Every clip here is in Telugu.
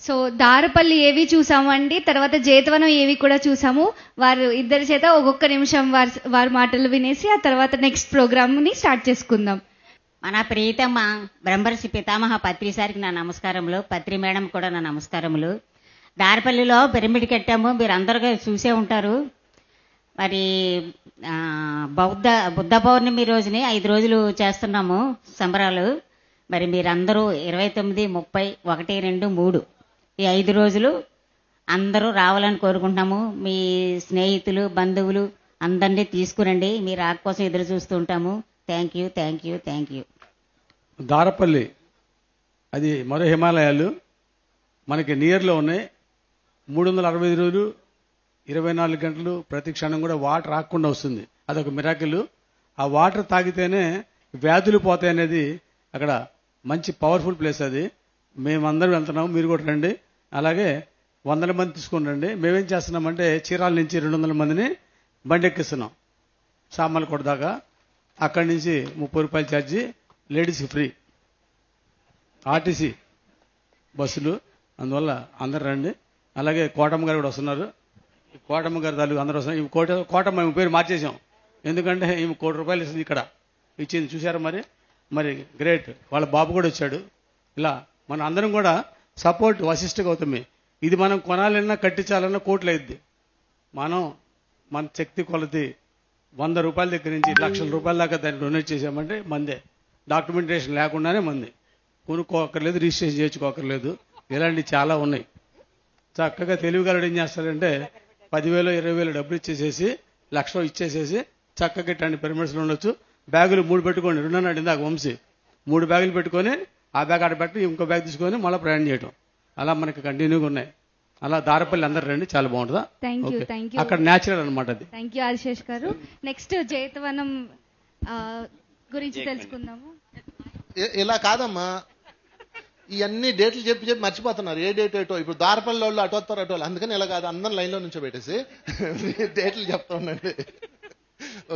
సో దారపల్లి ఏవి చూసామండి, తర్వాత జేతవనం ఏవి కూడా చూసాము. వారు ఇద్దరి చేత ఒక్కొక్క నిమిషం వారి మాటలు వినేసి ఆ తర్వాత నెక్స్ట్ ప్రోగ్రామ్ని స్టార్ట్ చేసుకుందాం. మన ప్రీతమ్మ బ్రహ్మర్షి పితామహ పత్రి సారికి నా నమస్కారములు, పత్రి మేడం కూడా నా నమస్కారములు. దారపల్లిలో పిరమిడ్ కట్టాము, మీరు అందరూ చూసే ఉంటారు. మరి బుద్ధ పౌర్ణమి రోజుని 5 రోజులు చేస్తున్నాము సంబరాలు. మరి మీరందరూ 29, 30, 1, 2, 3 ఈ 5 రోజులు అందరూ రావాలని కోరుకుంటున్నాము. మీ స్నేహితులు, బంధువులు అందరినీ తీసుకురండి. మీ రాక కోసం ఎదురు చూస్తూ ఉంటాము. Thank you, thank you, thank you. Darapalli అది మరో హిమాలయాలు మనకి నియర్లో ఉన్నాయి. 365 రోజులు 24 గంటలు ప్రతి క్షణం కూడా వాటర్ రాకుండా వస్తుంది. అదొక మిరాకిల్. ఆ వాటర్ తాగితేనే వ్యాధులు పోతాయనేది అక్కడ మంచి పవర్ఫుల్ ప్లేస్. అది మేమందరం వెళ్తున్నాము, మీరు కూడా రండి. అలాగే 100 మంది తీసుకుని రండి. మేమేం చేస్తున్నామంటే చీరాల నుంచి 200 మందిని బండెక్కిస్తున్నాం సామర్లకోట దాకా. అక్కడి నుంచి 30 రూపాయలు ఛార్జీ, లేడీస్కి ఫ్రీ, ఆర్టీసీ బస్సులు. అందువల్ల అందరు రండి. అలాగే కోటమ్మ గారు కూడా వస్తున్నారు. కోటమ్మ గారు తాలూకు అందరూ వస్తున్నారు. ఈ కోటమ్మ మేము పేరు మార్చేసాం, ఎందుకంటే ఈమె 1 కోటి రూపాయలు ఇస్తుంది ఇక్కడ ఇచ్చింది. చూసారా మరి గ్రేట్. వాళ్ళ బాబు కూడా వచ్చాడు. ఇలా మన అందరం కూడా సపోర్ట్ వశిష్ఠ గౌతమి. ఇది మనం కొనాలన్నా కట్టించాలన్నా కోట్లు అయింది. మన శక్తి కొలది 100 రూపాయల దగ్గర నుంచి 1,00,000 రూపాయల దాకా దాన్ని డొనేట్ చేసామంటే మందే. డాక్యుమెంటేషన్ లేకుండానే మంది. కొనుక్కోక్కర్లేదు, రిజిస్ట్రేషన్ చేయించుకోకర్లేదు. ఇలాంటివి చాలా ఉన్నాయి. చక్కగా తెలివిగలడు ఏం చేస్తాడంటే 10,000, 20,000 డబ్బులు ఇచ్చేసేసి 1,00,000 ఇచ్చేసేసి చక్కగా ఇట్లాంటి పిరమిడ్స్లో ఉండొచ్చు. బ్యాగులు 3 పెట్టుకోండి. 2 అన్నాడు ఇందాక వంశీ. 3 బ్యాగులు పెట్టుకొని ఆ బ్యాగ్ ఆడ పెట్టి ఇంకో బ్యాగ్ తీసుకొని మళ్ళీ ప్రయాణం చేయడం. అలా మనకి కంటిన్యూగా ఉన్నాయి. అలా దారపల్లి అందరు రండి, చాలా బాగుంటుందా. అక్కడ న్యాచురల్ అనమాట అది. థ్యాంక్ యూ ఆశేష్ గారు. నెక్స్ట్ జేతవనం గురించి తెలుసుకుందాము. ఇలా కాదమ్మా, ఇవన్నీ డేట్లు చెప్పి మర్చిపోతున్నారు. ఏ డేట్ ఏటో. ఇప్పుడు దారపల్లి వాళ్ళు అటు వస్తారు అటు వాళ్ళు. అందుకని ఇలా కాదు, అందరం లైన్లో నుంచో పెట్టేసి డేట్లు చెప్తా ఉండండి.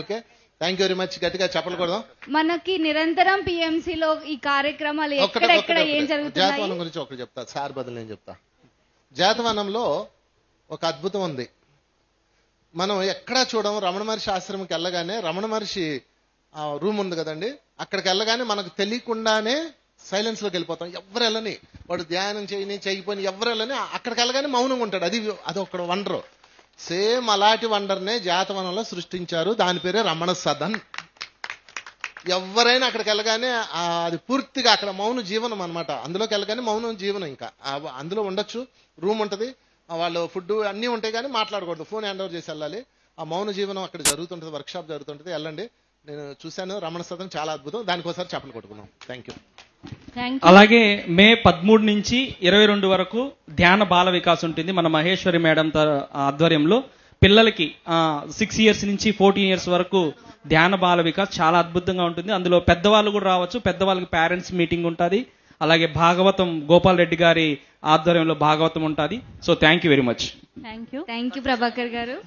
Okay, thank you very much. గట్టిగా చెప్పకూడదు. మనకి నిరంతరం పిఎంసిలో ఈ కార్యక్రమాలు ఎక్కడ ఏం జరుగుతుంది. జాతవనం గురించి ఒకటి చెప్తా, సార్ బదులు నేను చెప్తా. జాతవనంలో ఒక అద్భుతం ఉంది. మనం ఎక్కడా చూడము. రమణ మహర్షి ఆశ్రమంకి వెళ్ళగానే రమణ మహర్షి రూమ్ ఉంది కదండి, అక్కడికి వెళ్ళగానే మనకు తెలియకుండానే సైలెన్స్ లోకి వెళ్ళిపోతాం. ఎవరు వెళ్ళని, వాడు ధ్యానం చేయకపోయిన ఎవరు వెళ్ళని అక్కడికి వెళ్ళగానే మౌనంగా ఉంటాడు. అది ఒక వండర్. సేమ్ అలాంటి వండర్నే జాతవనంలో సృష్టించారు. దాని పేరే రమణ సదన్. ఎవరైనా అక్కడికి వెళ్ళగానే అది పూర్తిగా అక్కడ మౌన జీవనం అనమాట. అందులోకి వెళ్ళగానే మౌనం జీవనం. ఇంకా అందులో ఉండొచ్చు, రూమ్ ఉంటుంది, వాళ్ళు ఫుడ్ అన్నీ ఉంటాయి, కానీ మాట్లాడకూడదు. ఫోన్ హ్యాండ్ ఓవర్ చేసి వెళ్ళాలి. ఆ మౌన జీవనం అక్కడ జరుగుతుంటుంది, వర్క్ షాప్ జరుగుతుంటుంది. వెళ్ళండి, నేను చూశాను. రమణ సదన్ చాలా అద్భుతం. దానికోసారి చెప్పలు కొట్టుకున్నాం. Thank you. అలాగే మే 13 నుంచి 22 వరకు ధ్యాన బాల వికాస్ ఉంటుంది మన మహేశ్వరి మేడం ఆధ్వర్యంలో. పిల్లలకి 6 ఇయర్స్ నుంచి 14 ఇయర్స్ వరకు ధ్యాన బాల వికాస్ చాలా అద్భుతంగా ఉంటుంది. అందులో పెద్దవాళ్ళు కూడా రావచ్చు. పెద్దవాళ్ళకి పేరెంట్స్ మీటింగ్ ఉంటుంది. అలాగే భాగవతం గోపాల్ రెడ్డి గారి ఆధ్వర్యంలో భాగవతం ఉంటుంది. So thank you very much. Thank you Prabhakar గారు.